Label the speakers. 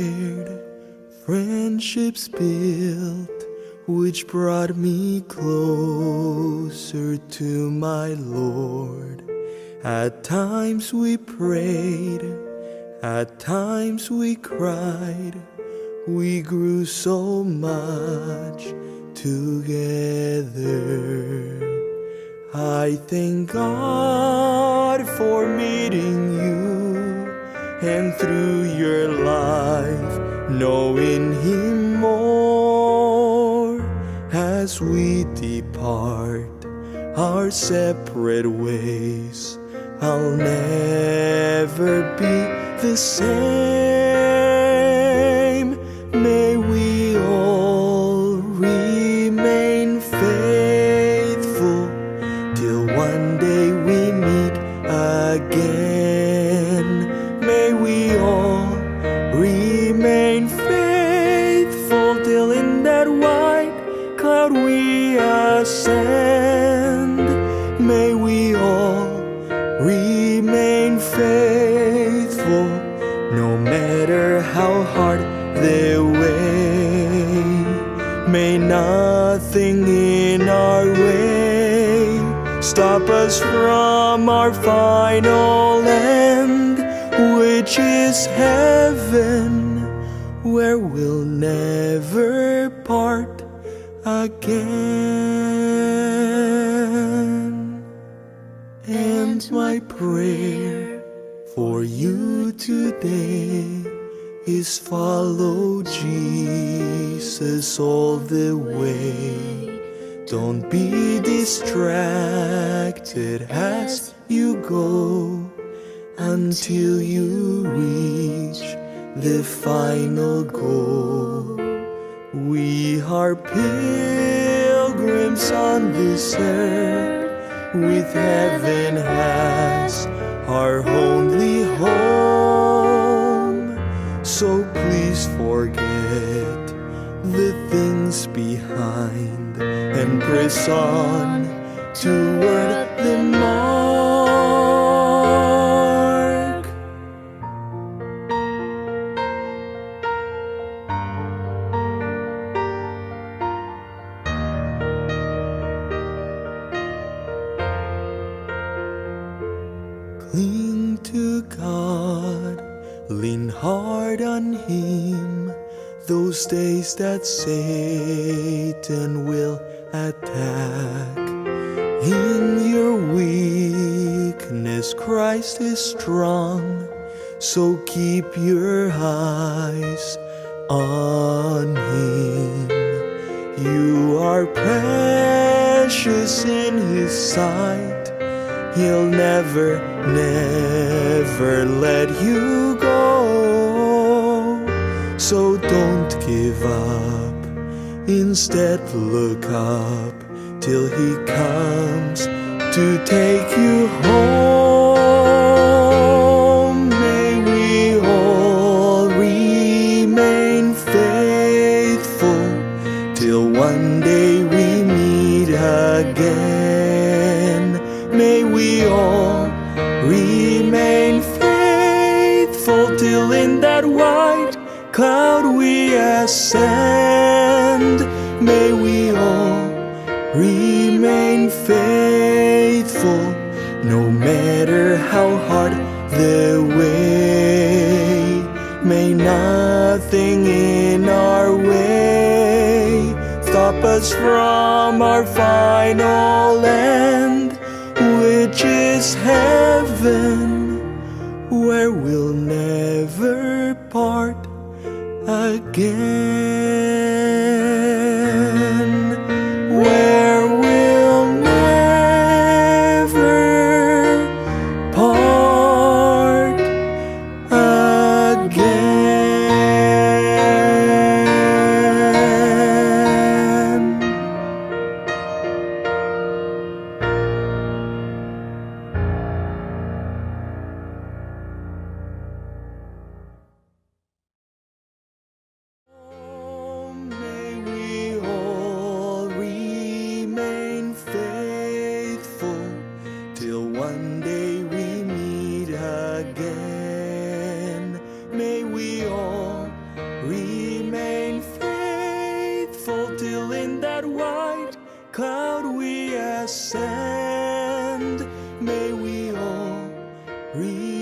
Speaker 1: shared, friendships built, which brought me closer to my Lord. At times we prayed, at times we cried, we grew so much together. I thank God for meeting you, and through your life knowing Him more. As we depart our separate ways, I'll never be the same. May we all remain faithful till one day we meet again. May we all remain faithful till in that white cloud we ascend. May we all remain faithful, no matter how hard the way. May nothing in our way stop us from our final end, which is heaven, where we'll never part again. And my prayer for you today is follow Jesus all the way. Don't be distracted as you go until you reach the final goal. We are pilgrims on this earth, with heaven as our only home. So please forget the things behind and press on toward the mark. Cling to God, lean hard on Him. Those days that Satan will attack, in your weakness Christ is strong. So keep your eyes on Him. You are precious in His sight. He'll never, never let you go. So don't give up, instead look up till He comes to take you home. May we all remain faithful till one day we meet again. May we all remain faithful till in that white cloud we ascend. May we all remain faithful, no matter how hard the way. May nothing in our way stop us from our final end, which is heaven, where we'll never part again. Where we'll never part again. remain faithful till in that white cloud we ascend. May we all remain